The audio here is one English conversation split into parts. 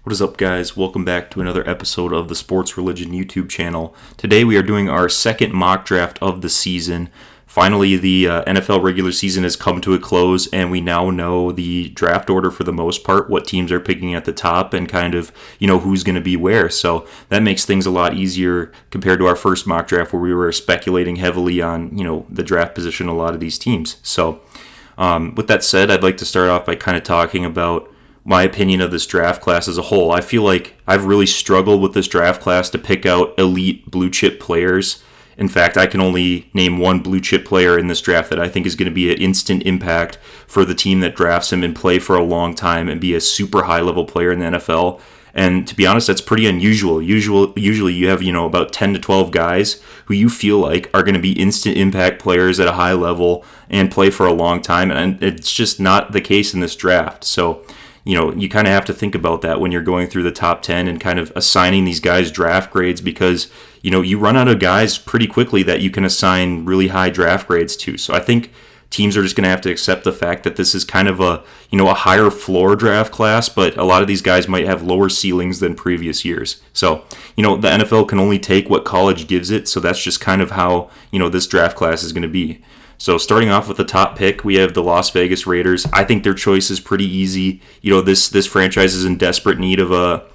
What is up, guys? Welcome back to another episode of the Sports Religion YouTube channel. Today we are doing our second mock draft of the season. Finally, the NFL regular season has come to a close, and we now know the draft order for the most part, what teams are picking at the top, and kind of, who's going to be where. So that makes things a lot easier compared to our first mock draft where we were speculating heavily on, the draft position of a lot of these teams. So with that said, I'd like to start off by kind of talking about my opinion of this draft class as a whole. I feel like I've really struggled with this draft class to pick out elite blue chip players. In fact, I can only name one blue chip player in this draft that I think is going to be an instant impact for the team that drafts him and play for a long time and be a super high level player in the NFL. And to be honest, that's pretty unusual. Usually you have, about 10 to 12 guys who you feel like are going to be instant impact players at a high level and play for a long time. And it's just not the case in this draft. So you kind of have to think about that when you're going through the top 10 and kind of assigning these guys draft grades because, you run out of guys pretty quickly that you can assign really high draft grades to. So I think teams are just going to have to accept the fact that this is kind of a higher floor draft class, but a lot of these guys might have lower ceilings than previous years. So, the NFL can only take what college gives it. So that's just kind of how, this draft class is going to be. So starting off with the top pick, we have the Las Vegas Raiders. I think their choice is pretty easy. This franchise is in desperate need of a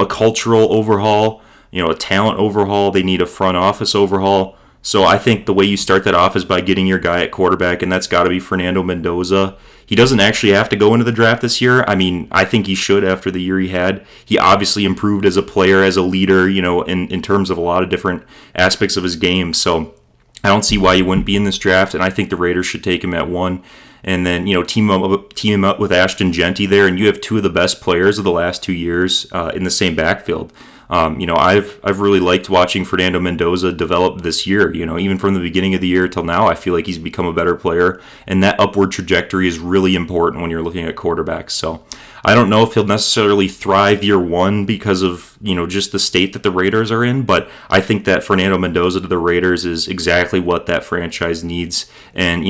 cultural overhaul, a talent overhaul. They need a front office overhaul. So I think the way you start that off is by getting your guy at quarterback, and that's got to be Fernando Mendoza. He doesn't actually have to go into the draft this year. I mean, I think he should after the year he had. He obviously improved as a player, as a leader, in terms of a lot of different aspects of his game. So I don't see why he wouldn't be in this draft, and I think the Raiders should take him at 1. And then, team him up with Ashton Jeanty there, and you have two of the best players of the last 2 years in the same backfield. I've really liked watching Fernando Mendoza develop this year. Even from the beginning of the year till now, I feel like he's become a better player, and that upward trajectory is really important when you're looking at quarterbacks. So I don't know if he'll necessarily thrive year one because of, just the state that the Raiders are in, but I think that Fernando Mendoza to the Raiders is exactly what that franchise needs. And,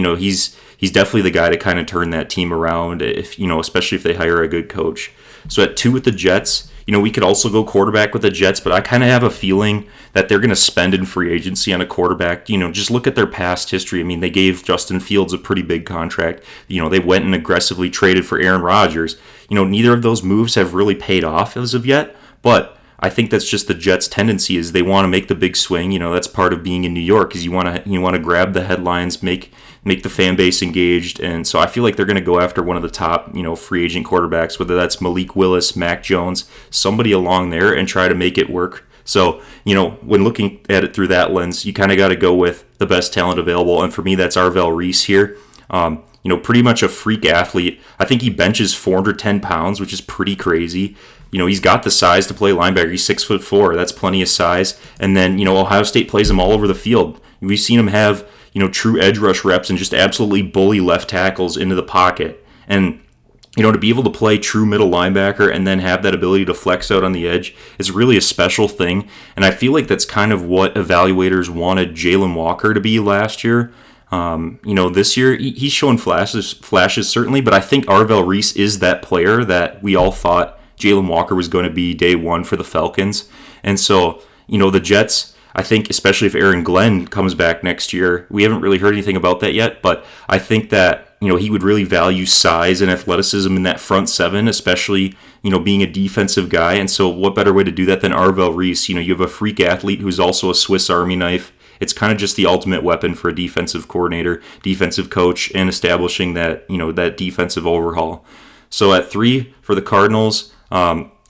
he's definitely the guy to kind of turn that team around if, especially if they hire a good coach. So at 2 with the Jets, we could also go quarterback with the Jets, but I kind of have a feeling that they're going to spend in free agency on a quarterback. Just look at their past history. I mean, they gave Justin Fields a pretty big contract. They went and aggressively traded for Aaron Rodgers. Neither of those moves have really paid off as of yet, but I think that's just the Jets' tendency is they want to make the big swing. That's part of being in New York is you want to grab the headlines, make the fan base engaged, and so I feel like they're going to go after one of the top free agent quarterbacks, whether that's Malik Willis, Mac Jones, somebody along there, and try to make it work. So when looking at it through that lens, you kind of got to go with the best talent available, and for me that's Arvell Reese here. Pretty much a freak athlete. I think he benches 410 pounds, which is pretty crazy. He's got the size to play linebacker. He's 6'4". That's plenty of size. And then, Ohio State plays him all over the field. We've seen him have, true edge rush reps and just absolutely bully left tackles into the pocket. And, to be able to play true middle linebacker and then have that ability to flex out on the edge is really a special thing. And I feel like that's kind of what evaluators wanted Jalen Walker to be last year. This year he's shown flashes certainly, but I think Arvell Reese is that player that we all thought Jalen Walker was going to be day one for the Falcons. And so, the Jets, I think, especially if Aaron Glenn comes back next year, we haven't really heard anything about that yet, but I think that, he would really value size and athleticism in that front seven, especially, being a defensive guy. And so what better way to do that than Arvell Reese? You have a freak athlete who's also a Swiss Army knife. It's kind of just the ultimate weapon for a defensive coordinator, defensive coach, and establishing that, that defensive overhaul. So at 3 for the Cardinals,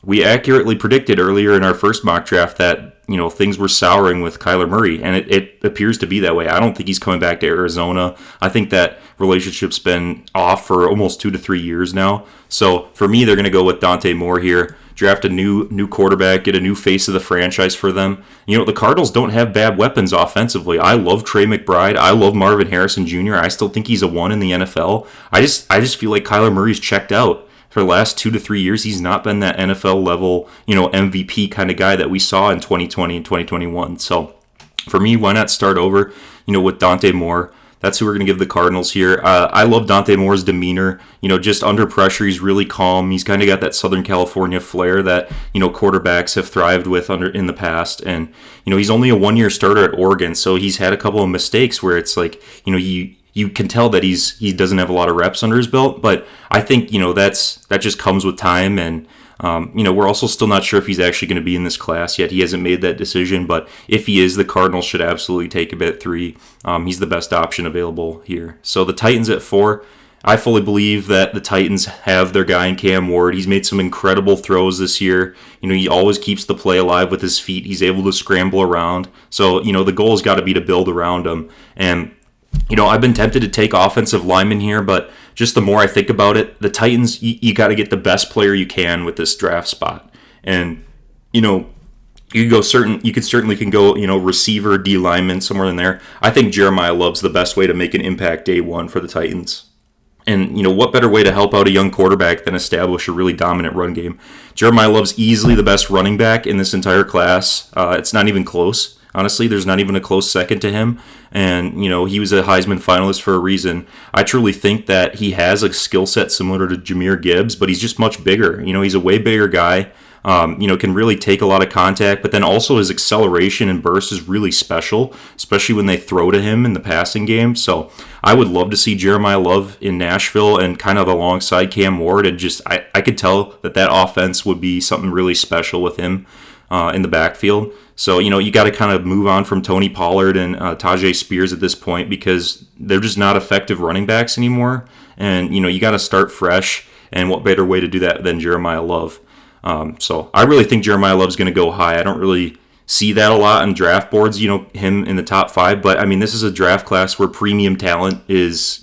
we accurately predicted earlier in our first mock draft that, things were souring with Kyler Murray, and it appears to be that way. I don't think he's coming back to Arizona. I think that relationship's been off for almost 2 to 3 years now. So for me, they're going to go with Dante Moore here, draft a new quarterback, get a new face of the franchise for them. The Cardinals don't have bad weapons offensively. I love Trey McBride. I love Marvin Harrison Jr. I still think he's a 1 in the NFL. I just feel like Kyler Murray's checked out. For the last 2 to 3 years, he's not been that NFL level, MVP kind of guy that we saw in 2020 and 2021. So for me, why not start over, with Dante Moore? That's who we're going to give the Cardinals here. I love Dante Moore's demeanor. Just under pressure, he's really calm. He's kind of got that Southern California flair that, quarterbacks have thrived with in the past. And, he's only a one-year starter at Oregon, so he's had a couple of mistakes where it's like, you can tell that he doesn't have a lot of reps under his belt. But I think, that just comes with time. And, we're also still not sure if he's actually going to be in this class yet. He hasn't made that decision, but if he is, the Cardinals should absolutely take him at 3. He's the best option available here. So the Titans at 4. I fully believe that the Titans have their guy in Cam Ward. He's made some incredible throws this year. He always keeps the play alive with his feet. He's able to scramble around. So, the goal has got to be to build around him. And, I've been tempted to take offensive linemen here, but just the more I think about it, the Titans, you got to get the best player you can with this draft spot. And, you could certainly go, receiver, D lineman, somewhere in there. I think Jeremiah Love's the best way to make an impact day one for the Titans. And, what better way to help out a young quarterback than establish a really dominant run game? Jeremiah Love's easily the best running back in this entire class. It's not even close. Honestly, there's not even a close second to him. And, he was a Heisman finalist for a reason. I truly think that he has a skill set similar to Jahmyr Gibbs, but he's just much bigger. He's a way bigger guy. Can really take a lot of contact, but then also his acceleration and burst is really special, especially when they throw to him in the passing game. So I would love to see Jeremiah Love in Nashville and kind of alongside Cam Ward, and just I could tell that offense would be something really special with him in the backfield. So, you got to kind of move on from Tony Pollard and Tajay Spears at this point because they're just not effective running backs anymore. And, you got to start fresh, and what better way to do that than Jeremiah Love? So I really think Jeremiah Love's going to go high. I don't really see that a lot on draft boards, him in the top 5. But, this is a draft class where premium talent is,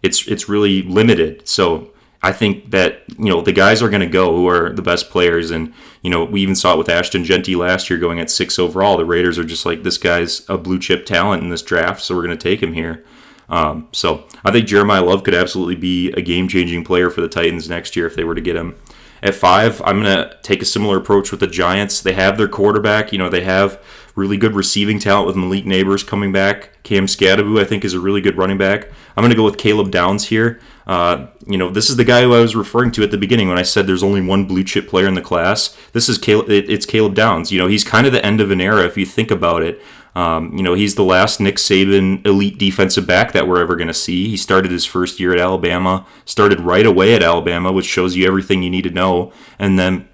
it's really limited. So I think that, the guys are going to go who are the best players. And, we even saw it with Ashton Jeanty last year going at 6 overall. The Raiders are just like, this guy's a blue chip talent in this draft, so we're going to take him here. So I think Jeremiah Love could absolutely be a game-changing player for the Titans next year if they were to get him. At 5, I'm going to take a similar approach with the Giants. They have their quarterback. They have really good receiving talent with Malik Neighbors coming back. Cam Skadaboo, I think, is a really good running back. I'm going to go with Caleb Downs here. This is the guy who I was referring to at the beginning when I said there's only one blue chip player in the class. This is it's Caleb Downs. He's kind of the end of an era if you think about it. He's the last Nick Saban elite defensive back that we're ever going to see. He started his first year at Alabama, started right away at Alabama, which shows you everything you need to know. And then,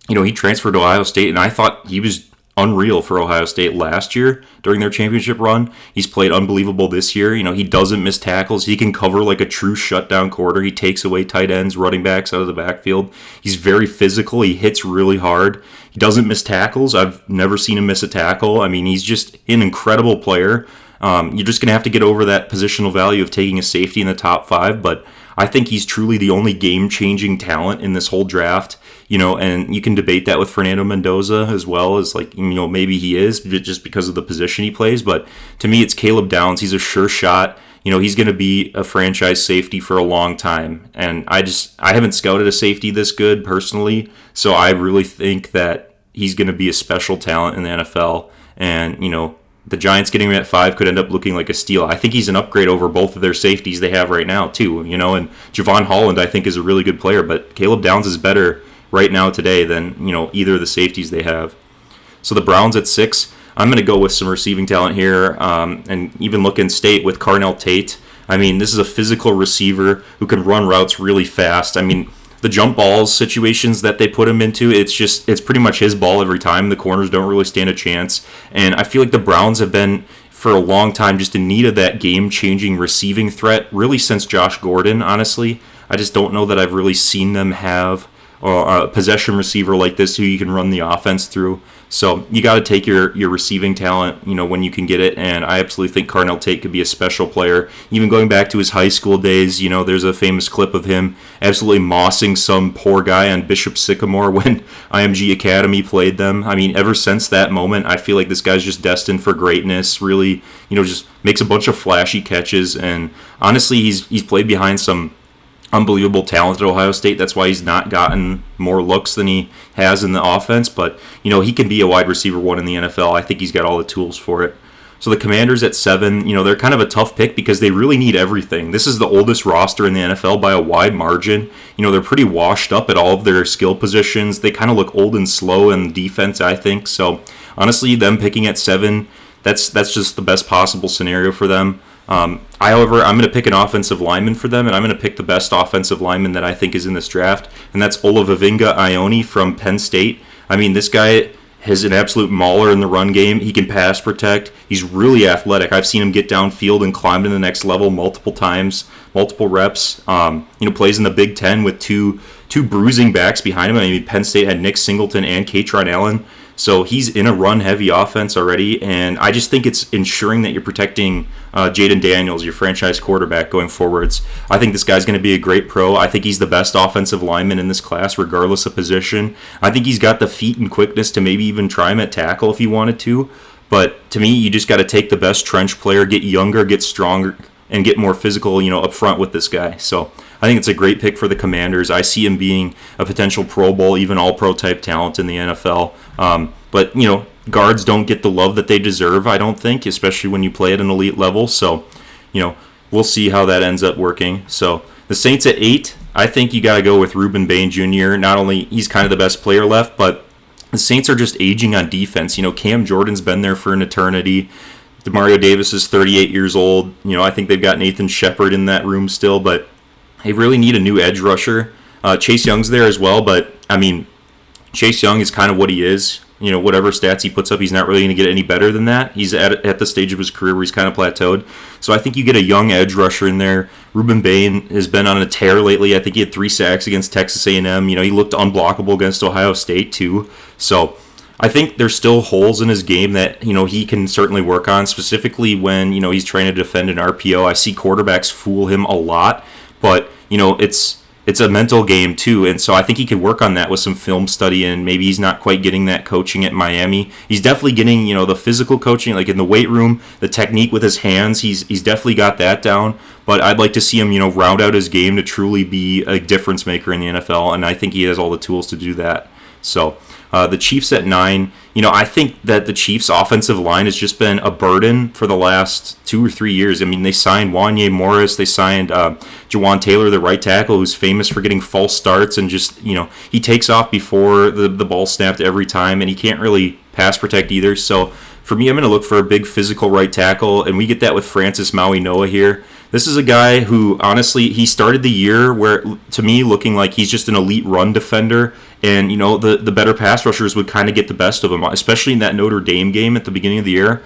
he transferred to Ohio State, and I thought he was unreal for Ohio State last year during their championship run. He's played unbelievable this year. He doesn't miss tackles. He can cover like a true shutdown quarter. He takes away tight ends, running backs out of the backfield. He's very physical. He hits really hard. He doesn't miss tackles. I've never seen him miss a tackle. He's just an incredible player. You're just going to have to get over that positional value of taking a safety in the top 5, but I think he's truly the only game-changing talent in this whole draft, and you can debate that with Fernando Mendoza as well as, maybe he is just because of the position he plays, but to me, it's Caleb Downs. He's a sure shot. He's going to be a franchise safety for a long time, and I haven't scouted a safety this good personally, so I really think that he's going to be a special talent in the NFL, and, the Giants getting him at 5 could end up looking like a steal. I think he's an upgrade over both of their safeties they have right now, too. And Javon Holland, I think, is a really good player, but Caleb Downs is better right now today than, either of the safeties they have. So the Browns at 6, I'm going to go with some receiving talent here, and even look in state with Carnell Tate. This is a physical receiver who can run routes really fast. The jump balls situations that they put him into, it's pretty much his ball every time. The corners don't really stand a chance. And I feel like the Browns have been, for a long time, just in need of that game-changing receiving threat, really since Josh Gordon, honestly. I just don't know that I've really seen them have a possession receiver like this who you can run the offense through. So you got to take your receiving talent, when you can get it. And I absolutely think Carnell Tate could be a special player. Even going back to his high school days, there's a famous clip of him absolutely mossing some poor guy on Bishop Sycamore when IMG Academy played them. Ever since that moment, I feel like this guy's just destined for greatness. Really, just makes a bunch of flashy catches. And honestly, he's played behind some unbelievable talent at Ohio State. That's why he's not gotten more looks than he has in the offense. But, he can be a wide receiver 1 in the NFL. I think he's got all the tools for it. So the Commanders at 7, they're kind of a tough pick because they really need everything. This is the oldest roster in the NFL by a wide margin. They're pretty washed up at all of their skill positions. They kind of look old and slow in defense, I think. So honestly, them picking at 7, that's just the best possible scenario for them. However, I'm going to pick an offensive lineman for them, and I'm going to pick the best offensive lineman that I think is in this draft, and that's Olavinga Ione from Penn State. I mean, this guy is an absolute mauler in the run game. He can pass protect. He's really athletic. I've seen him get downfield and climb to the next level multiple times, multiple reps. Plays in the Big Ten with two bruising backs behind him. I mean, Penn State had Nick Singleton and Katron Allen. So he's in a run-heavy offense already, and I just think it's ensuring that you're protecting Jaden Daniels, your franchise quarterback, going forwards. I think this guy's going to be a great pro. I think he's the best offensive lineman in this class, regardless of position. I think he's got the feet and quickness to maybe even try him at tackle if he wanted to. But to me, you just got to take the best trench player, get younger, get stronger, and get more physical, up front with this guy. So I think it's a great pick for the Commanders. I see him being a potential Pro Bowl, even All-Pro type talent in the NFL. But guards don't get the love that they deserve, I don't think, especially when you play at an elite level. So, we'll see how that ends up working. So the Saints at 8, I think you got to go with Ruben Bain Jr. Not only he's kind of the best player left, but the Saints are just aging on defense. Cam Jordan's been there for an eternity. Demario Davis is 38 years old. I think they've got Nathan Shepard in that room still, but they really need a new edge rusher. Chase Young's there as well, but I mean, Chase Young is kind of what he is. Whatever stats he puts up, he's not really going to get any better than that. He's at the stage of his career where he's kind of plateaued. So I think you get a young edge rusher in there. Ruben Bain has been on a tear lately. I think he had 3 sacks against Texas A&M. He looked unblockable against Ohio State too. So I think there's still holes in his game that he can certainly work on, specifically when he's trying to defend an RPO. I see quarterbacks fool him a lot, but it's a mental game too, and so I think he could work on that with some film study, and maybe he's not quite getting that coaching at Miami. He's definitely getting the physical coaching, like in the weight room, the technique with his hands. He's definitely got that down. But I'd like to see him round out his game to truly be a difference maker in the NFL, and I think he has all the tools to do that. So the Chiefs at 9. I think that the Chiefs' offensive line has just been a burden for the last 2 or 3 years. I mean, they signed Wanye Morris. They signed Jawan Taylor, the right tackle, who's famous for getting false starts and just, he takes off before the ball snapped every time, and he can't really pass protect either. So for me, I'm going to look for a big physical right tackle, and we get that with Francis Maui Noah here. This is a guy who, honestly, he started the year where, to me, looking like he's just an elite run defender. And, the better pass rushers would kind of get the best of him, especially in that Notre Dame game at the beginning of the year.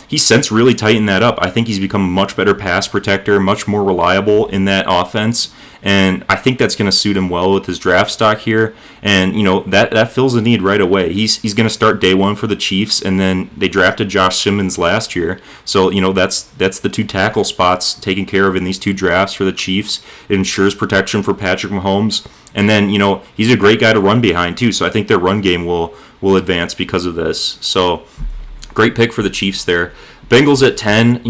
He's since really tightened that up. I think he's become a much better pass protector, much more reliable in that offense. And I think that's going to suit him well with his draft stock here. And, that fills a need right away. He's going to start day one for the Chiefs, and then they drafted Josh Simmons last year. So, that's the 2 tackle spots taken care of in these 2 drafts for the Chiefs. It ensures protection for Patrick Mahomes. And then, he's a great guy to run behind, too. So I think their run game will advance because of this. So great pick for the Chiefs there. Bengals at 10,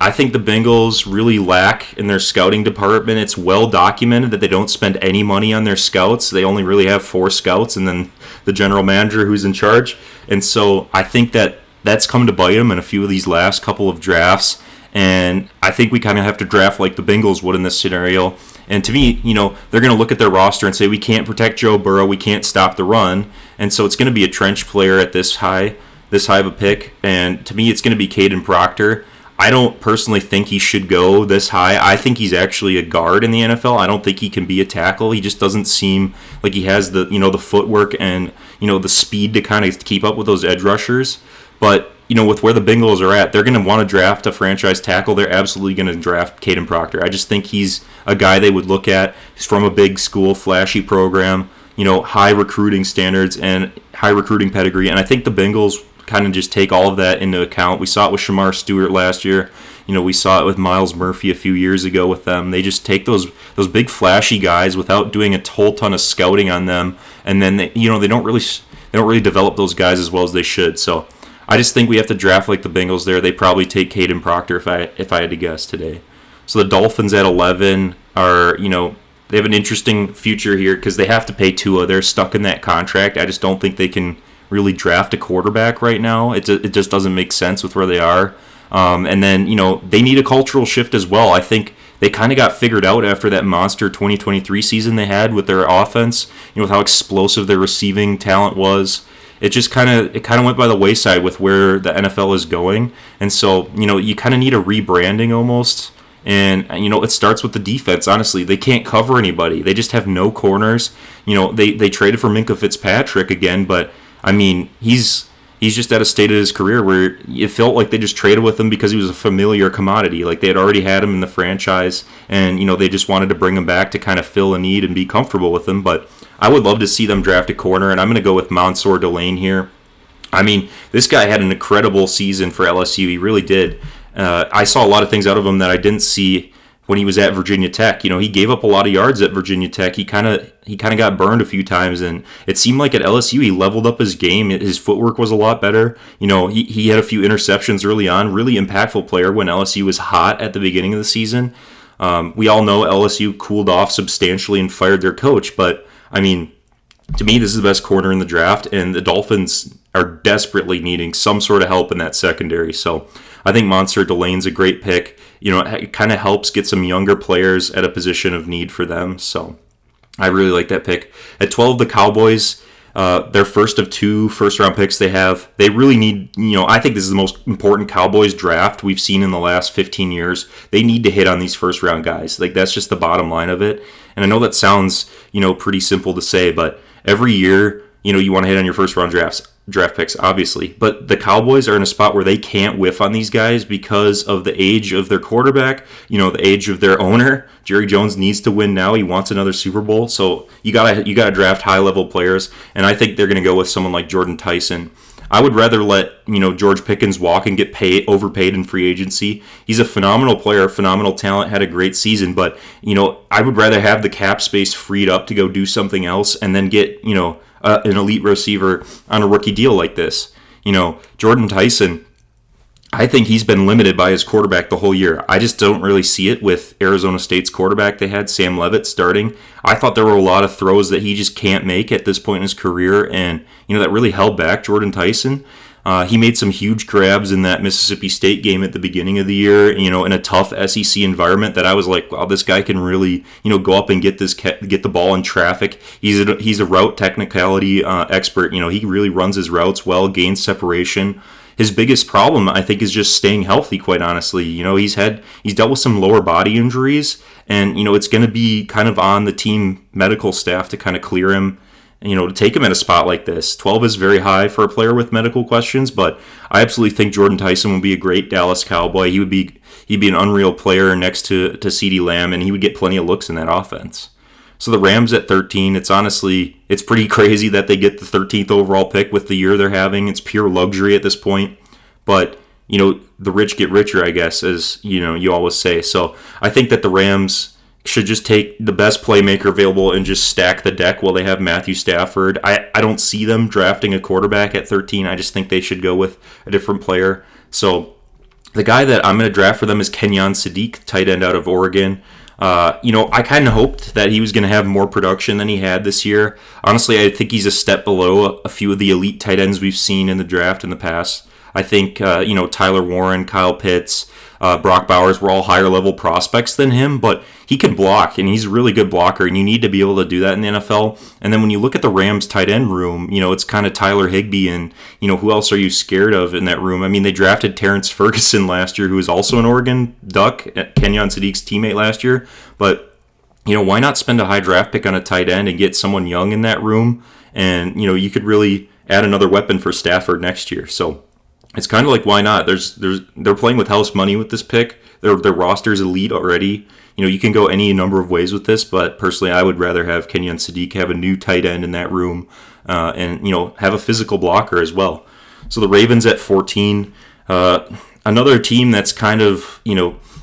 I think the Bengals really lack in their scouting department. It's well documented that they don't spend any money on their scouts. They only really have 4 scouts and then the general manager who's in charge. And so I think that's come to bite them in a few of these last couple of drafts. And I think we kind of have to draft like the Bengals would in this scenario. And to me, they're going to look at their roster and say, we can't protect Joe Burrow, we can't stop the run. And so it's going to be a trench player at this high of a pick. And to me, it's going to be Caden Proctor. I don't personally think he should go this high. I think he's actually a guard in the NFL. I don't think he can be a tackle. He just doesn't seem like he has the footwork and the speed to kind of keep up with those edge rushers. But with where the Bengals are at, they're going to want to draft a franchise tackle. They're absolutely going to draft Caden Proctor. I just think he's a guy they would look at. He's from a big school, flashy program, high recruiting standards and high recruiting pedigree. And I think the Bengals kind of just take all of that into account. We saw it with Shamar Stewart last year. We saw it with Miles Murphy a few years ago with them. They just take those big flashy guys without doing a whole ton of scouting on them, and then they don't really develop those guys as well as they should. So I just think we have to draft like the Bengals there. They probably take Caden Proctor if I had to guess today. So the Dolphins at 11 are, they have an interesting future here because they have to pay Tua. They're stuck in that contract. I just don't think they can really draft a quarterback right now. It just doesn't make sense with where they are. And then, they need a cultural shift as well. I think they kind of got figured out after that monster 2023 season they had with their offense, with how explosive their receiving talent was. It just kind of went by the wayside with where the NFL is going. And so, you kind of need a rebranding almost. And, it starts with the defense, honestly. They can't cover anybody. They just have no corners. They traded for Minkah Fitzpatrick again, but, I mean, he's just at a state of his career where it felt like they just traded with him because he was a familiar commodity. Like, they had already had him in the franchise, and, they just wanted to bring him back to kind of fill a need and be comfortable with him. But I would love to see them draft a corner, and I'm going to go with Mansour Delane here. I mean, this guy had an incredible season for LSU. He really did. I saw a lot of things out of him that I didn't see when he was at Virginia Tech. He gave up a lot of yards at Virginia Tech. He kind of got burned a few times, and it seemed like at LSU he leveled up his game. His footwork was a lot better. He had a few interceptions early on. Really impactful player when LSU was hot at the beginning of the season. We all know LSU cooled off substantially and fired their coach, but I mean, to me, this is the best corner in the draft, and the Dolphins are desperately needing some sort of help in that secondary. So I think Mansour Delane's a great pick. It kind of helps get some younger players at a position of need for them. So I really like that pick. At 12, the Cowboys, their first of 2 first-round picks they have. They really need, I think this is the most important Cowboys draft we've seen in the last 15 years. They need to hit on these first-round guys. Like, that's just the bottom line of it. And I know that sounds, pretty simple to say, but every year, you want to hit on your first-round draft picks, obviously. But the Cowboys are in a spot where they can't whiff on these guys because of the age of their quarterback, the age of their owner. Jerry Jones needs to win now. He wants another Super Bowl. So you gotta draft high-level players, and I think they're going to go with someone like Jordan Tyson. I would rather let, George Pickens walk and get overpaid in free agency. He's a phenomenal player, phenomenal talent, had a great season, but, I would rather have the cap space freed up to go do something else and then get, an elite receiver on a rookie deal like this. Jordan Tyson, I think he's been limited by his quarterback the whole year. I just don't really see it with Arizona State's quarterback they had, Sam Leavitt, starting. I thought there were a lot of throws that he just can't make at this point in his career, and, that really held back Jordan Tyson. He made some huge grabs in that Mississippi State game at the beginning of the year, in a tough SEC environment that I was like, wow, this guy can really, go up and get the ball in traffic. He's a route technicality expert. He really runs his routes well, gains separation. His biggest problem, I think, is just staying healthy, quite honestly. He's dealt with some lower body injuries, and, it's going to be kind of on the team medical staff to kind of clear him, to take him in a spot like this. 12 is very high for a player with medical questions, but I absolutely think Jordan Tyson would be a great Dallas Cowboy. He'd be an unreal player next to CeeDee Lamb, and he would get plenty of looks in that offense. So the Rams at 13, it's pretty crazy that they get the 13th overall pick with the year they're having. It's pure luxury at this point, but the rich get richer, I guess, as you always say. So I think that the Rams should just take the best playmaker available and just stack the deck while they have Matthew Stafford. I don't see them drafting a quarterback at 13. I just think they should go with a different player. So the guy that I'm going to draft for them is Kenyon Sadiq, tight end out of Oregon. I kind of hoped that he was going to have more production than he had this year. Honestly, I think he's a step below a few of the elite tight ends we've seen in the draft in the past. I think, Tyler Warren, Kyle Pitts, Brock Bowers were all higher level prospects than him, but he can block, and he's a really good blocker, and you need to be able to do that in the NFL. And then when you look at the Rams tight end room, it's kind of Tyler Higbee, and, who else are you scared of in that room? I mean, they drafted Terrence Ferguson last year, who was also an Oregon Duck, Kenyon Sadiq's teammate last year, but, why not spend a high draft pick on a tight end and get someone young in that room? And, you could really add another weapon for Stafford next year. So it's kind of like, why not? They're playing with house money with this pick. Their roster's elite already. You can go any number of ways with this, but personally, I would rather have Kenyon Sadiq have a new tight end in that room, and have a physical blocker as well. So the Ravens at 14, another team that's kind of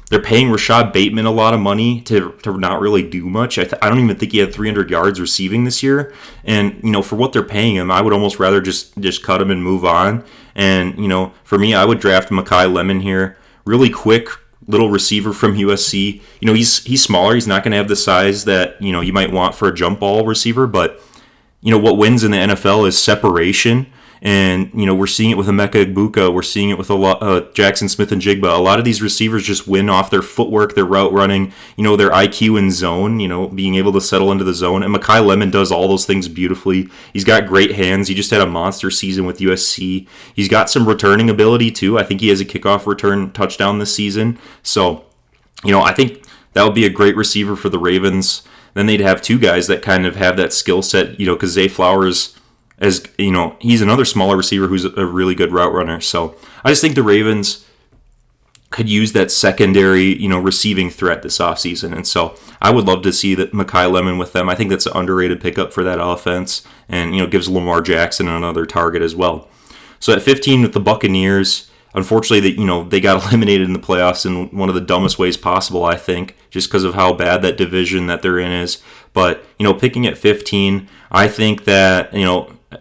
they're paying Rashad Bateman a lot of money to not really do much. I don't even think he had 300 yards receiving this year, and for what they're paying him, I would almost rather just cut him and move on. And for me, I would draft Makai Lemon here, really quick little receiver from USC. He's smaller. He's not going to have the size that you might want for a jump ball receiver, but what wins in the NFL is separation. And, we're seeing it with Emeka Egbuka. We're seeing it with a lot Jackson Smith-Njigba. A lot of these receivers just win off their footwork, their route running, their IQ in zone, being able to settle into the zone. And Makai Lemon does all those things beautifully. He's got great hands. He just had a monster season with USC. He's got some returning ability, too. I think he has a kickoff return touchdown this season. So, I think that would be a great receiver for the Ravens. Then they'd have two guys that kind of have that skill set, because Zay Flowers, he's another smaller receiver who's a really good route runner. So I just think the Ravens could use that secondary, receiving threat this offseason. And so I would love to see that Makai Lemon with them. I think that's an underrated pickup for that offense and, gives Lamar Jackson another target as well. So at 15 with the Buccaneers, unfortunately, they got eliminated in the playoffs in one of the dumbest ways possible, I think, just because of how bad that division that they're in is. But, picking at 15, I think that,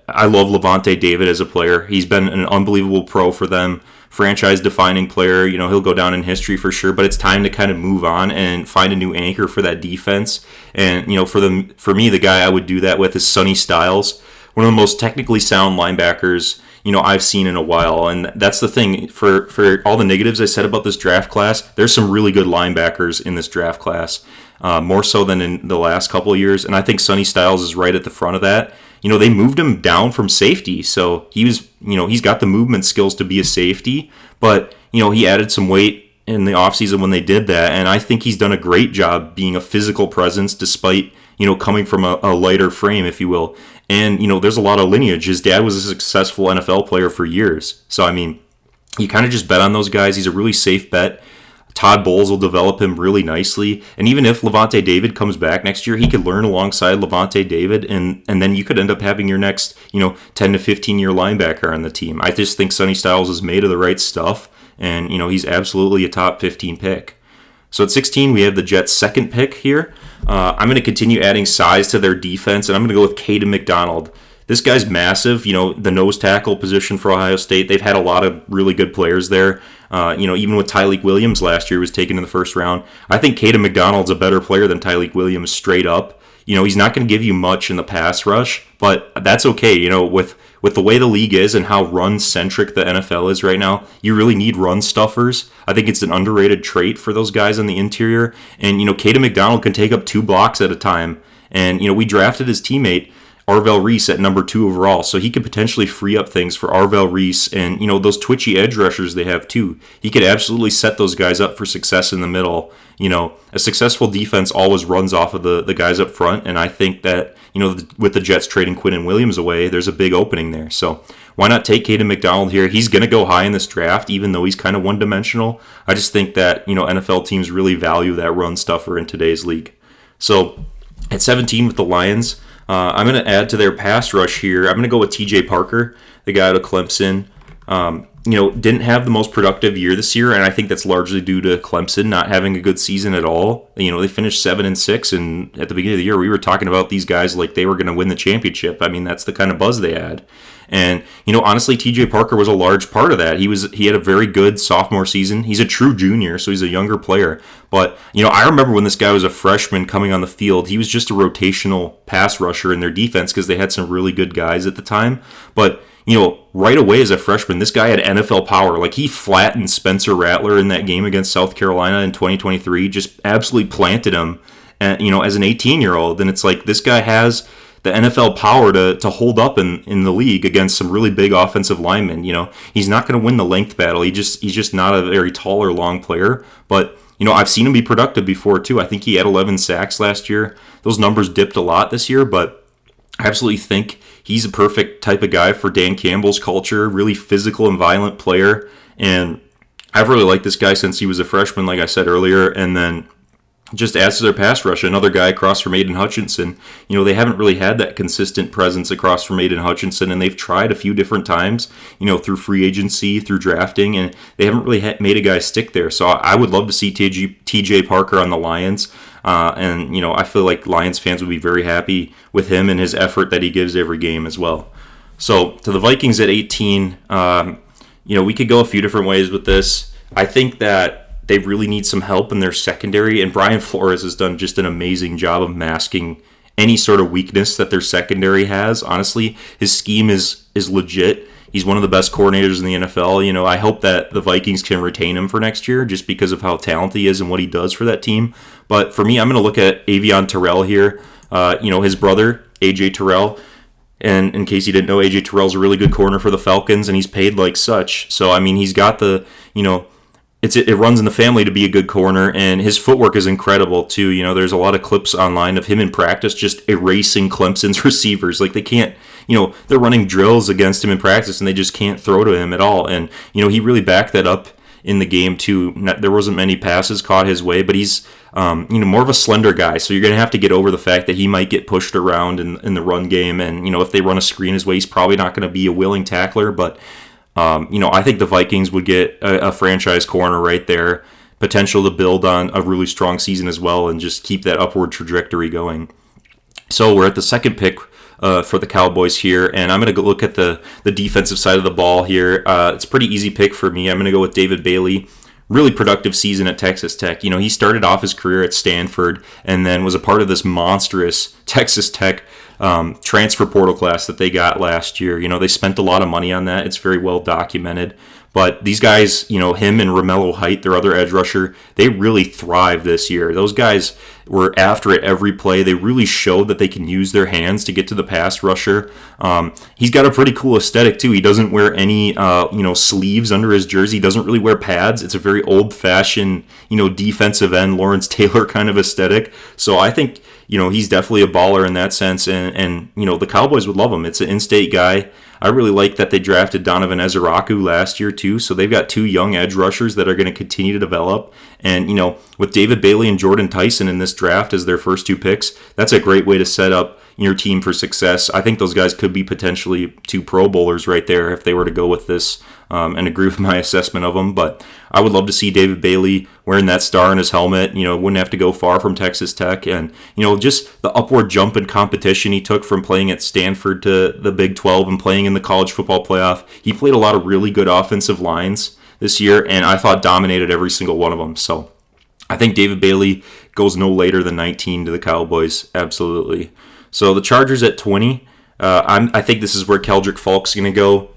I love Lavonte David as a player. He's been an unbelievable pro for them, franchise-defining player. He'll go down in history for sure, but it's time to kind of move on and find a new anchor for that defense. And, for me, the guy I would do that with is Sonny Styles, one of the most technically sound linebackers I've seen in a while. And that's the thing. For all the negatives I said about this draft class, there's some really good linebackers in this draft class, more so than in the last couple of years. And I think Sonny Styles is right at the front of that. They moved him down from safety, so he's got the movement skills to be a safety, but, he added some weight in the offseason when they did that, and I think he's done a great job being a physical presence despite, coming from a lighter frame, if you will. And, there's a lot of lineage. His dad was a successful NFL player for years, so, you kind of just bet on those guys. He's a really safe bet. Todd Bowles will develop him really nicely. And even if Lavonte David comes back next year, he could learn alongside Lavonte David, and then you could end up having your next, 10 to 15-year linebacker on the team. I just think Sonny Styles is made of the right stuff, and, he's absolutely a top 15 pick. So at 16, we have the Jets' second pick here. I'm going to continue adding size to their defense, and I'm going to go with Caden McDonald. This guy's massive, the nose tackle position for Ohio State. They've had a lot of really good players there. Even with Tyleik Williams last year, was taken in the first round. I think Caden McDonald's a better player than Tyleik Williams straight up. He's not going to give you much in the pass rush, but that's okay. With the way the league is and how run-centric the NFL is right now, you really need run stuffers. I think it's an underrated trait for those guys on the interior. And, Caden McDonald can take up 2 blocks at a time. And, we drafted his teammate, Arvell Reese, at number 2 overall, so he could potentially free up things for Arvell Reese and, those twitchy edge rushers they have too. He could absolutely set those guys up for success in the middle. A successful defense always runs off of the guys up front, and I think that, with the Jets trading Quinnen Williams away, there's a big opening there. So why not take Caden McDonald here? He's going to go high in this draft, even though he's kind of one-dimensional. I just think that, NFL teams really value that run stuffer in today's league. So at 17 with the Lions, I'm going to add to their pass rush here. I'm going to go with T.J. Parker, the guy out of Clemson. Didn't have the most productive year this year, and I think that's largely due to Clemson not having a good season at all. They finished 7-6, and at the beginning of the year, we were talking about these guys like they were going to win the championship. That's the kind of buzz they had. And, honestly, T.J. Parker was a large part of that. He had a very good sophomore season. He's a true junior, so he's a younger player. But, I remember when this guy was a freshman coming on the field, he was just a rotational pass rusher in their defense because they had some really good guys at the time. But, right away as a freshman, this guy had NFL power. Like, he flattened Spencer Rattler in that game against South Carolina in 2023, just absolutely planted him, as an 18-year-old. And it's like, this guy has the NFL power to hold up in the league against some really big offensive linemen. He's not going to win the length battle. He's just not a very tall or long player. But, I've seen him be productive before, too. I think he had 11 sacks last year. Those numbers dipped a lot this year, but I absolutely think he's a perfect type of guy for Dan Campbell's culture, really physical and violent player. And I've really liked this guy since he was a freshman, like I said earlier. And then just adds to their pass rush, another guy across from Aiden Hutchinson. They haven't really had that consistent presence across from Aiden Hutchinson, and they've tried a few different times, through free agency, through drafting, and they haven't really made a guy stick there. So I would love to see T.J. Parker on the Lions. And I feel like Lions fans would be very happy with him and his effort that he gives every game as well. So to the Vikings at 18, we could go a few different ways with this. I think that they really need some help in their secondary, and Brian Flores has done just an amazing job of masking any sort of weakness that their secondary has. Honestly, his scheme is legit. He's one of the best coordinators in the NFL. I hope that the Vikings can retain him for next year just because of how talented he is and what he does for that team. But for me, I'm going to look at Avion Terrell here. His brother, A.J. Terrell. And in case you didn't know, A.J. Terrell's a really good corner for the Falcons, and he's paid like such. So, he's got the, it runs in the family to be a good corner, and his footwork is incredible too. There's a lot of clips online of him in practice just erasing Clemson's receivers. Like they can't, they're running drills against him in practice, and they just can't throw to him at all. And he really backed that up in the game too. There wasn't many passes caught his way, but he's more of a slender guy, so you're going to have to get over the fact that he might get pushed around in the run game, and if they run a screen his way, he's probably not going to be a willing tackler. But I think the Vikings would get a franchise corner right there, potential to build on a really strong season as well, and just keep that upward trajectory going. So we're at the second pick for the Cowboys here, and I'm going to look at the defensive side of the ball here. It's a pretty easy pick for me. I'm going to go with David Bailey. Really productive season at Texas Tech. He started off his career at Stanford and then was a part of this monstrous Texas Tech transfer portal class that they got last year. They spent a lot of money on that. It's very well documented. But these guys, him and Romello Height, their other edge rusher, they really thrived this year. Those guys were after it every play. They really showed that they can use their hands to get to the pass rusher. He's got a pretty cool aesthetic, too. He doesn't wear any, sleeves under his jersey. He doesn't really wear pads. It's a very old-fashioned, defensive end, Lawrence Taylor kind of aesthetic. So I think, he's definitely a baller in that sense. And the Cowboys would love him. It's an in-state guy. I really like that they drafted Donovan Ezeraku last year, too. So they've got two young edge rushers that are going to continue to develop. And, with David Bailey and Jordan Tyson in this draft as their first two picks, that's a great way to set up your team for success. I think those guys could be potentially two Pro Bowlers right there if they were to go with this and agree with my assessment of them. But I would love to see David Bailey wearing that star in his helmet. Wouldn't have to go far from Texas Tech. And, just the upward jump in competition he took from playing at Stanford to the Big 12 and playing in the college football playoff. He played a lot of really good offensive lines this year, and I thought dominated every single one of them. So I think David Bailey goes no later than 19 to the Cowboys. Absolutely. So the Chargers at 20, I think this is where Keldrick Falk's going to go.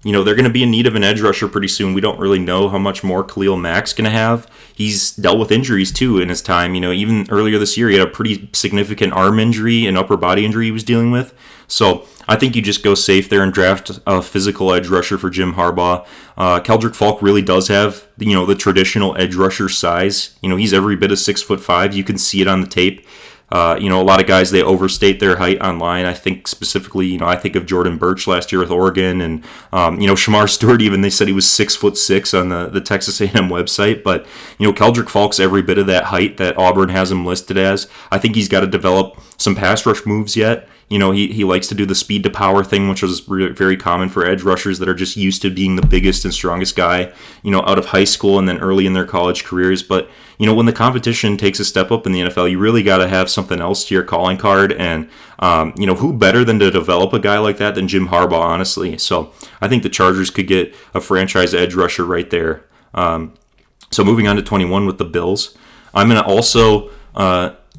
They're going to be in need of an edge rusher pretty soon. We don't really know how much more Khalil Mack's going to have. He's dealt with injuries, too, in his time. Even earlier this year, he had a pretty significant arm injury and upper body injury he was dealing with. So I think you just go safe there and draft a physical edge rusher for Jim Harbaugh. Keldrick Falk really does have, the traditional edge rusher size. He's every bit of 6'5". You can see it on the tape. A lot of guys, they overstate their height online. I think specifically, I think of Jordan Birch last year with Oregon, and Shamar Stewart, even they said he was 6'6" on the Texas A&M website. But Keldrick Falk's every bit of that height that Auburn has him listed as. I think he's got to develop some pass rush moves yet. He likes to do the speed to power thing, which is very common for edge rushers that are just used to being the biggest and strongest guy, out of high school and then early in their college careers. But, when the competition takes a step up in the NFL, you really got to have something else to your calling card. And, who better than to develop a guy like that than Jim Harbaugh, honestly. So I think the Chargers could get a franchise edge rusher right there. So moving on to 21 with the Bills, I'm going to also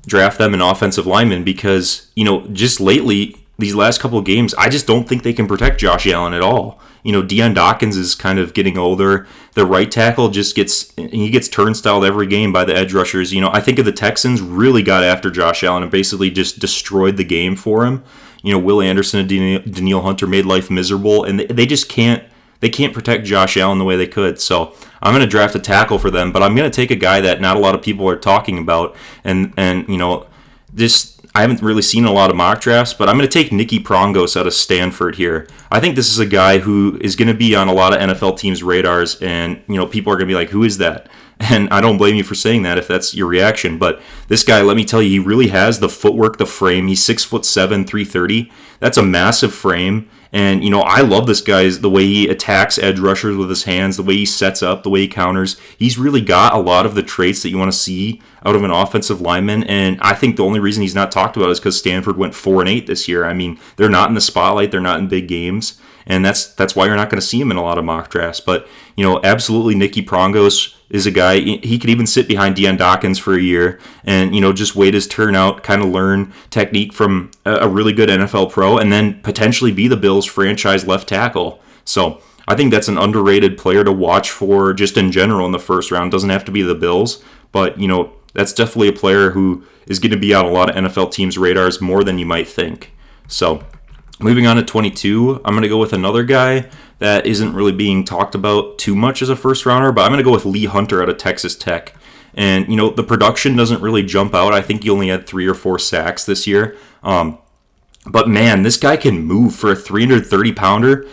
draft them an offensive lineman because, just lately, these last couple of games, I just don't think they can protect Josh Allen at all. Deion Dawkins is kind of getting older. The right tackle just gets turnstiled every game by the edge rushers. I think of the Texans really got after Josh Allen and basically just destroyed the game for him. Will Anderson and Danielle Hunter made life miserable, and they just can't protect Josh Allen the way they could. So I'm going to draft a tackle for them, but I'm going to take a guy that not a lot of people are talking about, and this. I haven't really seen a lot of mock drafts, but I'm going to take Nicky Prongos out of Stanford here. I think this is a guy who is going to be on a lot of NFL teams' radars, and people are going to be like, who is that? And I don't blame you for saying that if that's your reaction, but this guy, let me tell you, he really has the footwork, the frame. He's 6'7", 330. That's a massive frame. And, I love this guy's the way he attacks edge rushers with his hands, the way he sets up, the way he counters. He's really got a lot of the traits that you want to see out of an offensive lineman. And I think the only reason he's not talked about is because Stanford went 4-8 this year. I mean, they're not in the spotlight. They're not in big games. And that's why you're not going to see him in a lot of mock drafts. But, absolutely Nicky Prongos, is a guy, he could even sit behind Deion Dawkins for a year and, just wait his turn out, kind of learn technique from a really good NFL pro, and then potentially be the Bills' franchise left tackle. So I think that's an underrated player to watch for just in general in the first round. Doesn't have to be the Bills, but, that's definitely a player who is going to be on a lot of NFL teams' radars more than you might think. So moving on to 22, I'm going to go with another guy that isn't really being talked about too much as a first rounder, but I'm going to go with Lee Hunter out of Texas Tech. And, the production doesn't really jump out. I think he only had 3 or 4 sacks this year. But man, this guy can move for a 330-pounder.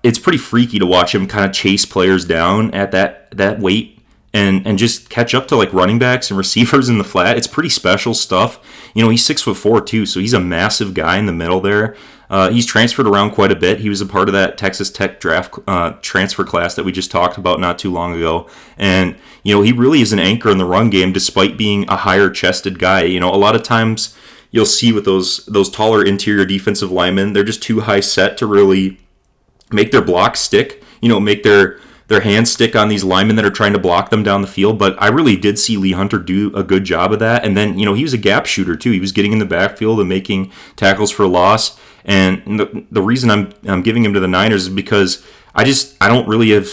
It's pretty freaky to watch him kind of chase players down at that weight and just catch up to running backs and receivers in the flat. It's pretty special stuff. He's 6'4" too, so he's a massive guy in the middle there. He's transferred around quite a bit. He was a part of that Texas Tech draft transfer class that we just talked about not too long ago. And, he really is an anchor in the run game despite being a higher-chested guy. A lot of times you'll see with those taller interior defensive linemen, they're just too high set to really make their blocks stick, make their hands stick on these linemen that are trying to block them down the field. But I really did see Lee Hunter do a good job of that. And then, he was a gap shooter too. He was getting in the backfield and making tackles for loss. And the reason I'm giving him to the Niners is because I don't really have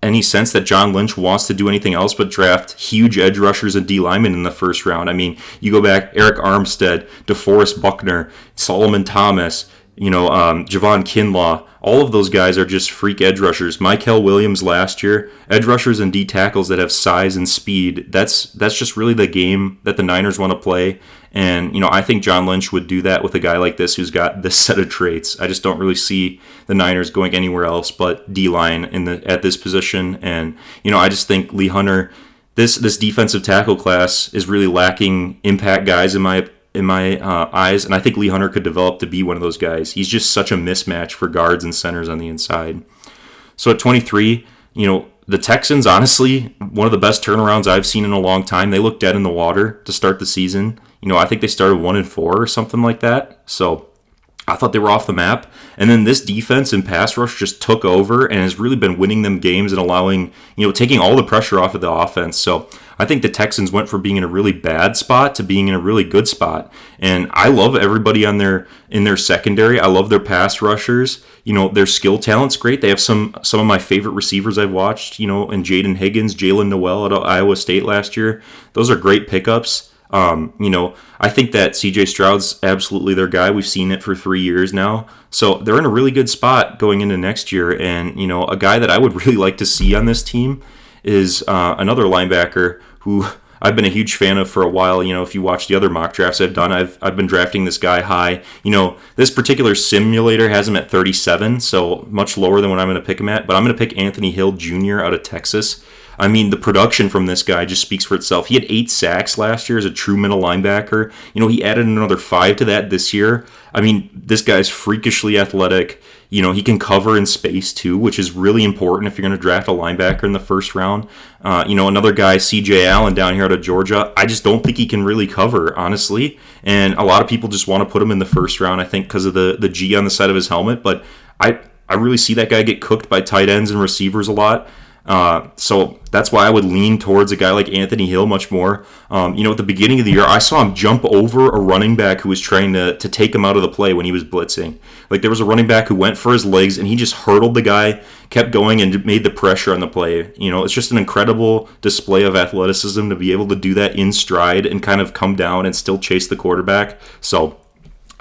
any sense that John Lynch wants to do anything else but draft huge edge rushers and D linemen in the first round. I mean, you go back, Eric Armstead, DeForest Buckner, Solomon Thomas, Javon Kinlaw, all of those guys are just freak edge rushers. Mykel Williams last year, edge rushers and D tackles that have size and speed. That's just really the game that the Niners want to play. And, I think John Lynch would do that with a guy like this who's got this set of traits. I just don't really see the Niners going anywhere else but D-line at this position. And, I just think Lee Hunter, this defensive tackle class is really lacking impact guys in my eyes, and I think Lee Hunter could develop to be one of those guys. He's just such a mismatch for guards and centers on the inside. So at 23, the Texans, honestly, one of the best turnarounds I've seen in a long time. They looked dead in the water to start the season. I think they started 1-4 or something like that. So I thought they were off the map. And then this defense and pass rush just took over and has really been winning them games and allowing, taking all the pressure off of the offense. So I think the Texans went from being in a really bad spot to being in a really good spot. And I love everybody in their secondary. I love their pass rushers. Their skill talent's great. They have some of my favorite receivers I've watched, and Jaden Higgins, Jalen Noel at Iowa State last year. Those are great pickups. I think that CJ Stroud's absolutely their guy. We've seen it for 3 years now. So they're in a really good spot going into next year. And, a guy that I would really like to see on this team is another linebacker who I've been a huge fan of for a while. If you watch the other mock drafts I've done, I've been drafting this guy high. This particular simulator has him at 37, so much lower than what I'm going to pick him at. But I'm going to pick Anthony Hill Jr. out of Texas. I mean, the production from this guy just speaks for itself. He had 8 sacks last year as a true middle linebacker. He added another 5 to that this year. I mean, this guy's freakishly athletic. He can cover in space too, which is really important if you're going to draft a linebacker in the first round. Another guy, CJ Allen down here out of Georgia, I just don't think he can really cover, honestly. And a lot of people just want to put him in the first round, I think, because of the G on the side of his helmet. But I really see that guy get cooked by tight ends and receivers a lot. So that's why I would lean towards a guy like Anthony Hill much more. At the beginning of the year, I saw him jump over a running back who was trying to take him out of the play when he was blitzing. There was a running back who went for his legs, and he just hurdled the guy, kept going, and made the pressure on the play. It's just an incredible display of athleticism to be able to do that in stride and kind of come down and still chase the quarterback. So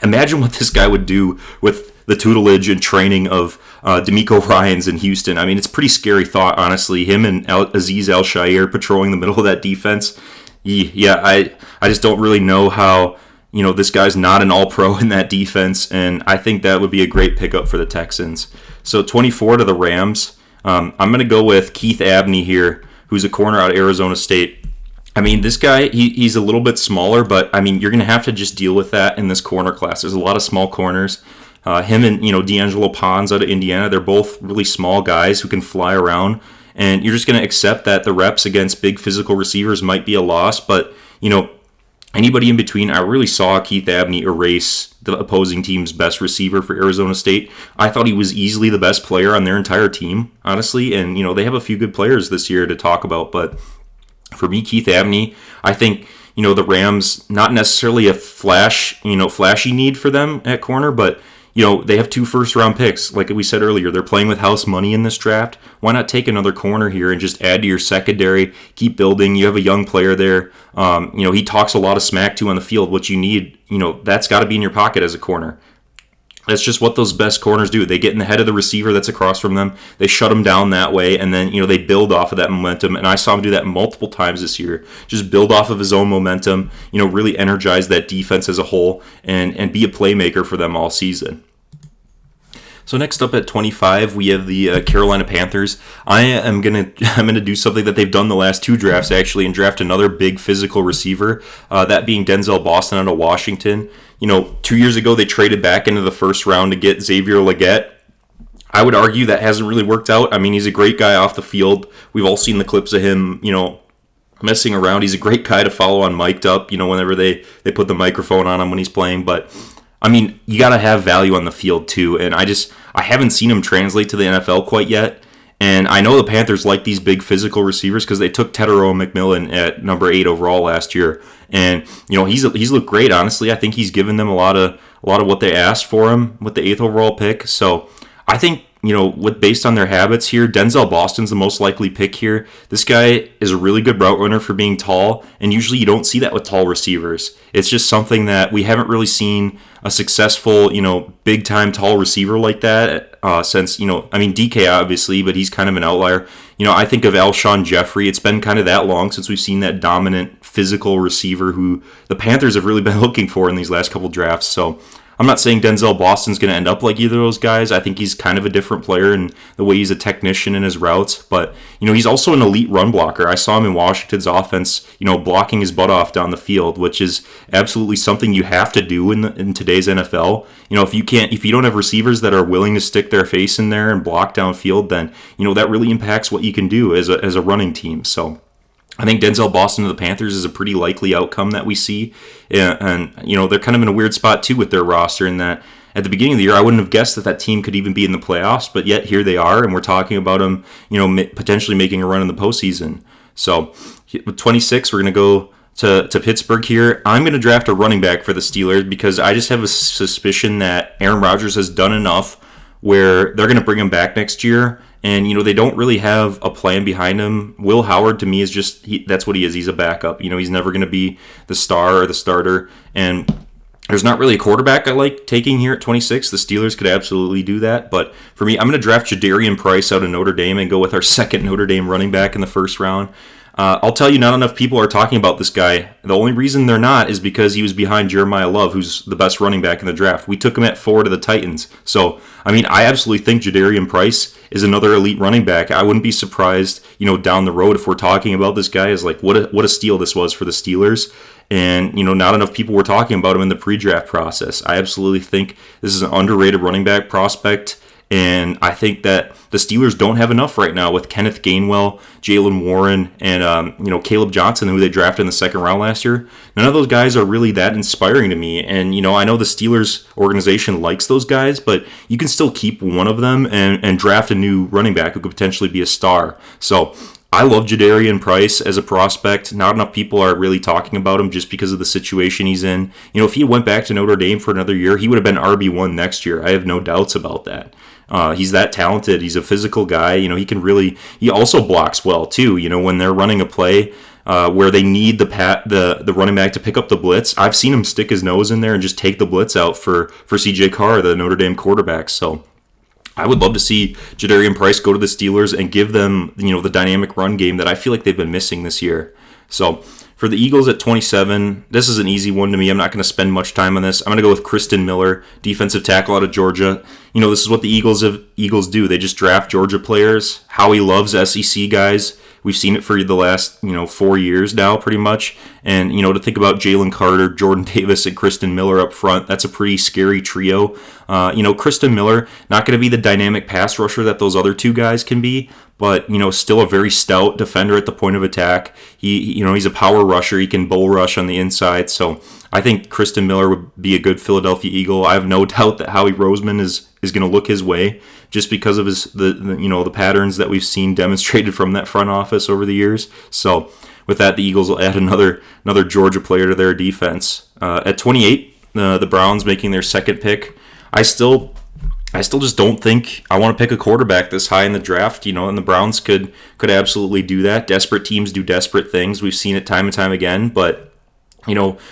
imagine what this guy would do with the tutelage and training of DeMeco Ryans in Houston. I mean, it's a pretty scary thought, honestly. Him and Azeez Al-Shaair patrolling the middle of that defense. Yeah, I just don't really know how, this guy's not an all-pro in that defense, and I think that would be a great pickup for the Texans. So 24 to the Rams. I'm going to go with Keith Abney here, who's a corner out of Arizona State. I mean, this guy, he's a little bit smaller, but, I mean, you're going to have to just deal with that in this corner class. There's a lot of small corners. Him and, D'Angelo Pons out of Indiana, they're both really small guys who can fly around. And you're just going to accept that the reps against big physical receivers might be a loss. But, Anybody in between, I really saw Keith Abney erase the opposing team's best receiver for Arizona State. I thought he was easily the best player on their entire team, honestly. And, they have a few good players this year to talk about. But for me, Keith Abney, I think, the Rams, not necessarily a flashy need for them at corner, but they have 2 first-round picks. Like we said earlier, they're playing with house money in this draft. Why not take another corner here and just add to your secondary, keep building? You have a young player there. He talks a lot of smack too on the field. What you need, that's got to be in your pocket as a corner. That's just what those best corners do. They get in the head of the receiver that's across from them. They shut him down that way, and then they build off of that momentum. And I saw him do that multiple times this year. Just build off of his own momentum. Really energize that defense as a whole, and be a playmaker for them all season. So next up at 25, we have the Carolina Panthers. I'm gonna do something that they've done the last 2 drafts actually, and draft another big physical receiver. That being Denzel Boston out of Washington. 2 years ago they traded back into the first round to get Xavier Legette. I would argue that hasn't really worked out. I mean, he's a great guy off the field. We've all seen the clips of him, messing around. He's a great guy to follow on mic'd up. Whenever they put the microphone on him when he's playing, but. I mean, you got to have value on the field too, and I haven't seen him translate to the NFL quite yet. And I know the Panthers like these big physical receivers because they took Tetairoa McMillan at number 8 overall last year, and he's looked great. Honestly, I think he's given them a lot of what they asked for him with the 8th overall pick. So I think based on their habits here, Denzel Boston's the most likely pick here. This guy is a really good route runner for being tall, and usually you don't see that with tall receivers. It's just something that we haven't really seen a successful, big-time tall receiver like that since, DK obviously, but he's kind of an outlier. I think of Alshon Jeffrey. It's been kind of that long since we've seen that dominant physical receiver who the Panthers have really been looking for in these last couple drafts. So I'm not saying Denzel Boston's going to end up like either of those guys. I think he's kind of a different player in the way he's a technician in his routes. But, he's also an elite run blocker. I saw him in Washington's offense, blocking his butt off down the field, which is absolutely something you have to do in today's NFL. If you don't have receivers that are willing to stick their face in there and block downfield, then, that really impacts what you can do as a running team. So I think Denzel Boston to the Panthers is a pretty likely outcome that we see. And they're kind of in a weird spot, too, with their roster in that at the beginning of the year, I wouldn't have guessed that team could even be in the playoffs, but yet here they are, and we're talking about them, potentially making a run in the postseason. So with 26, we're going to go to Pittsburgh here. I'm going to draft a running back for the Steelers because I just have a suspicion that Aaron Rodgers has done enough where they're going to bring him back next year. And, they don't really have a plan behind him. Will Howard, to me, is that's what he is. He's a backup. He's never going to be the star or the starter. And there's not really a quarterback I like taking here at 26. The Steelers could absolutely do that. But for me, I'm going to draft Jadarian Price out of Notre Dame and go with our second Notre Dame running back in the first round. I'll tell you, not enough people are talking about this guy. The only reason they're not is because he was behind Jeremiah Love, who's the best running back in the draft. We took him at 4 to the Titans. So, I absolutely think Jadarian Price is another elite running back. I wouldn't be surprised, down the road if we're talking about this guy as like what a steal this was for the Steelers. And, not enough people were talking about him in the pre-draft process. I absolutely think this is an underrated running back prospect. And I think that the Steelers don't have enough right now with Kenneth Gainwell, Jaylen Warren, and Caleb Johnson, who they drafted in the second round last year. None of those guys are really that inspiring to me. And I know the Steelers organization likes those guys, but you can still keep one of them and draft a new running back who could potentially be a star. So I love Jadarian Price as a prospect. Not enough people are really talking about him just because of the situation he's in. If he went back to Notre Dame for another year, he would have been RB1 next year. I have no doubts about that. He's that talented. He's a physical guy. He also blocks well too. When they're running a play where they need the running back to pick up the blitz, I've seen him stick his nose in there and just take the blitz out for CJ Carr, the Notre Dame quarterback. So I would love to see Jadarian Price go to the Steelers and give them, the dynamic run game that I feel like they've been missing this year. So for the Eagles at 27, this is an easy one to me. I'm not going to spend much time on this. I'm going to go with Kristen Miller, defensive tackle out of Georgia. this is what the Eagles do. They just draft Georgia players. Howie loves SEC guys. We've seen it for the last, 4 years now, pretty much. And, to think about Jalen Carter, Jordan Davis, and Kristen Miller up front, that's a pretty scary trio. Kristen Miller, not going to be the dynamic pass rusher that those other two guys can be, but, still a very stout defender at the point of attack. He's a power rusher. He can bull rush on the inside. So I think Kristen Miller would be a good Philadelphia Eagle. I have no doubt that Howie Roseman is going to look his way just because of the patterns that we've seen demonstrated from that front office over the years. So with that, the Eagles will add another Georgia player to their defense. At 28, the Browns making their second pick. I still just don't think I want to pick a quarterback this high in the draft, and the Browns could absolutely do that. Desperate teams do desperate things. We've seen it time and time again, but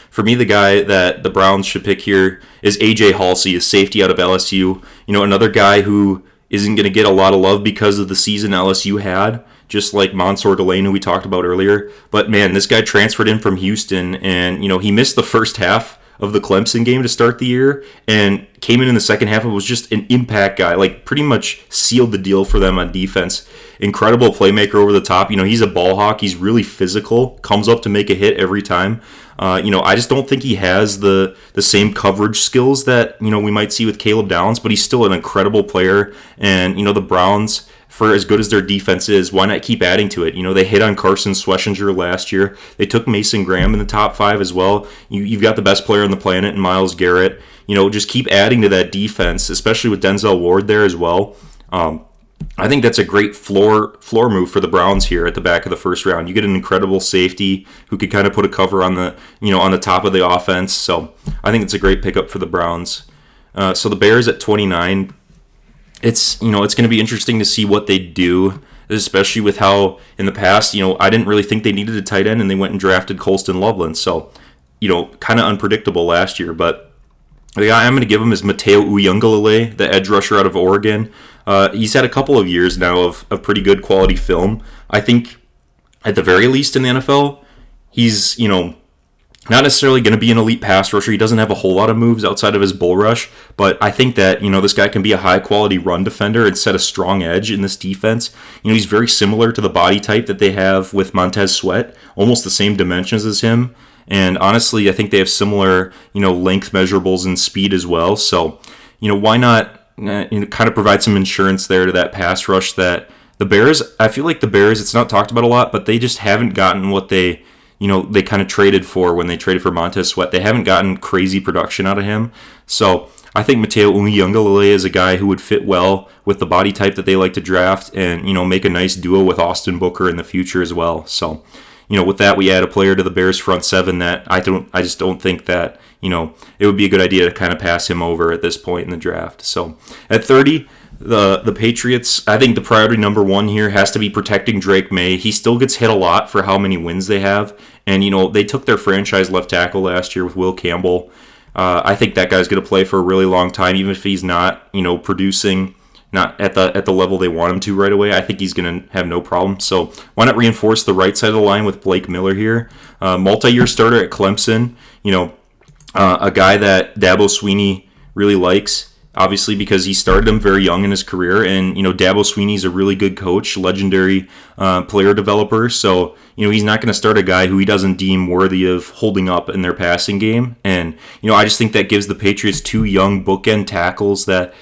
for me, the guy that the Browns should pick here is A.J. Halsey, a safety out of LSU. Another guy who isn't going to get a lot of love because of the season LSU had, just like Mansour Delane, who we talked about earlier. But, man, this guy transferred in from Houston, and, he missed the first half of the Clemson game to start the year and came in the second half and was just an impact guy, like pretty much sealed the deal for them on defense. Incredible playmaker over the top. He's a ball hawk. He's really physical, comes up to make a hit every time. I just don't think he has the same coverage skills that, we might see with Caleb Downs, but he's still an incredible player. And, the Browns, for as good as their defense is, why not keep adding to it? They hit on Carson Schlesinger last year. They took Mason Graham in the top 5 as well. You've got the best player on the planet in Myles Garrett. Just keep adding to that defense, especially with Denzel Ward there as well. I think that's a great floor move for the Browns here at the back of the first round. You get an incredible safety who could kind of put a cover on the on the top of the offense. So I think it's a great pickup for the Browns. So the Bears at 29. It's it's going to be interesting to see what they do, especially with how in the past I didn't really think they needed a tight end and they went and drafted Colston Loveland. So kind of unpredictable last year, but the guy I'm going to give him is Mateo Uiagalelei, the edge rusher out of Oregon. He's had a couple of years now of pretty good quality film. I think, at the very least in the NFL, he's, not necessarily going to be an elite pass rusher. He doesn't have a whole lot of moves outside of his bull rush, but I think that, this guy can be a high-quality run defender and set a strong edge in this defense. He's very similar to the body type that they have with Montez Sweat, almost the same dimensions as him. And honestly, I think they have similar, length measurables and speed as well. So, why not kind of provide some insurance there to that pass rush that the Bears, I feel like the Bears, it's not talked about a lot, but they just haven't gotten what they kind of traded for when they traded for Montez Sweat. They haven't gotten crazy production out of him. So I think Mateo Uiagalelei is a guy who would fit well with the body type that they like to draft and, make a nice duo with Austin Booker in the future as well. So, with that, we add a player to the Bears front seven that I just don't think that, it would be a good idea to kind of pass him over at this point in the draft. So at 30, the Patriots, I think the priority number one here has to be protecting Drake May. He still gets hit a lot for how many wins they have. And, they took their franchise left tackle last year with Will Campbell. I think that guy's going to play for a really long time, even if he's not, producing not at the level they want him to right away. I think he's going to have no problem. So why not reinforce the right side of the line with Blake Miller here? Multi-year starter at Clemson, a guy that Dabo Swinney really likes, obviously because he started him very young in his career. And, Dabo Swinney's a really good coach, legendary player developer. So, he's not going to start a guy who he doesn't deem worthy of holding up in their passing game. And, I just think that gives the Patriots two young bookend tackles that,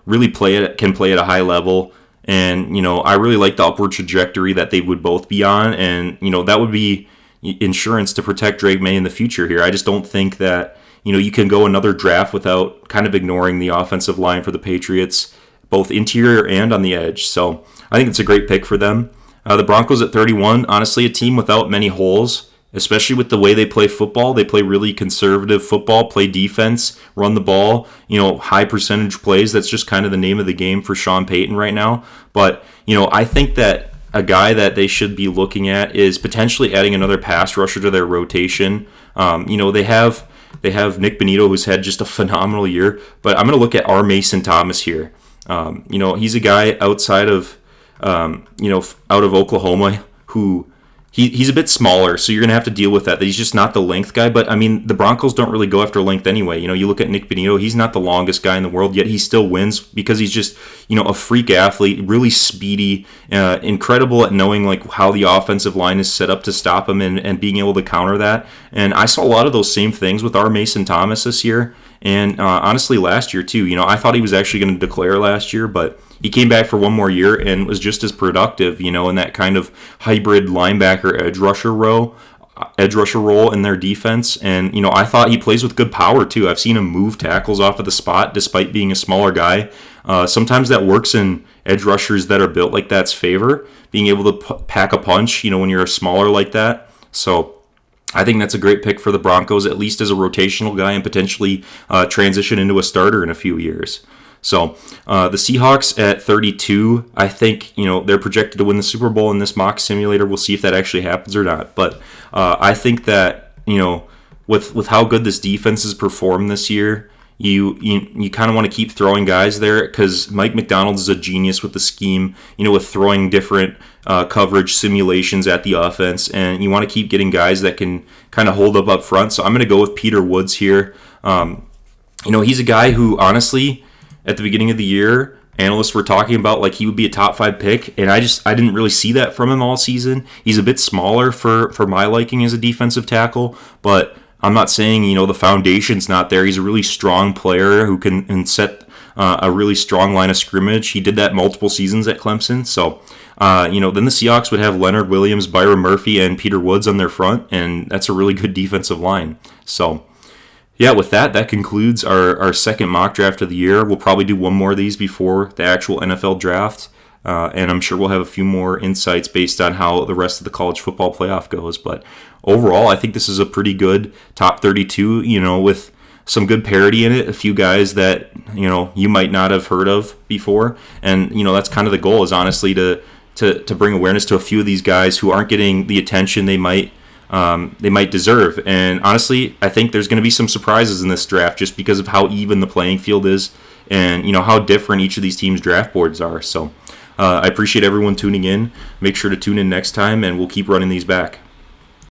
really can play at a high level. And, I really like the upward trajectory that they would both be on. And, that would be insurance to protect Drake May in the future here. I just don't think that, you can go another draft without kind of ignoring the offensive line for the Patriots, both interior and on the edge. So I think it's a great pick for them. The Broncos at 31, honestly, a team without many holes, especially with the way they play football. They play really conservative football, play defense, run the ball, high percentage plays. That's just kind of the name of the game for Sean Payton right now. But, I think that a guy that they should be looking at is potentially adding another pass rusher to their rotation. They have Nick Bonito, who's had just a phenomenal year, but I'm going to look at R. Mason Thomas here. He's a guy outside of, out of Oklahoma who, He's a bit smaller, so you're going to have to deal with that. He's just not the length guy. But, I mean, the Broncos don't really go after length anyway. You look at Nick Bonito, he's not the longest guy in the world, yet he still wins because he's just, a freak athlete, really speedy, incredible at knowing, like, how the offensive line is set up to stop him and being able to counter that. And I saw a lot of those same things with our Mason Thomas this year. And honestly, last year, too. I thought he was actually going to declare last year, but he came back for one more year and was just as productive, in that kind of hybrid linebacker edge rusher role in their defense. And, I thought he plays with good power, too. I've seen him move tackles off of the spot despite being a smaller guy. Sometimes that works in edge rushers that are built like that's favor, being able to pack a punch, when you're smaller like that. So I think that's a great pick for the Broncos, at least as a rotational guy and potentially transition into a starter in a few years. So the Seahawks at 32, I think, they're projected to win the Super Bowl in this mock simulator. We'll see if that actually happens or not. But I think that, with how good this defense has performed this year, you kind of want to keep throwing guys there because Mike McDonald is a genius with the scheme, with throwing different coverage simulations at the offense, and you want to keep getting guys that can kind of hold up front. So I'm going to go with Peter Woods here. He's a guy who, honestly, at the beginning of the year, analysts were talking about like he would be a top 5 pick, and I didn't really see that from him all season. He's a bit smaller for my liking as a defensive tackle, but I'm not saying, the foundation's not there. He's a really strong player who can set a really strong line of scrimmage. He did that multiple seasons at Clemson. So, then the Seahawks would have Leonard Williams, Byron Murphy, and Peter Woods on their front, and that's a really good defensive line. So, yeah, with that concludes our second mock draft of the year. We'll probably do one more of these before the actual NFL draft. And I'm sure we'll have a few more insights based on how the rest of the college football playoff goes. But overall, I think this is a pretty good top 32, with some good parity in it. A few guys that, you might not have heard of before. And, that's kind of the goal, is honestly to bring awareness to a few of these guys who aren't getting the attention they might deserve. And honestly, I think there's going to be some surprises in this draft just because of how even the playing field is and, how different each of these teams' draft boards are. So I appreciate everyone tuning in. Make sure to tune in next time, and we'll keep running these back.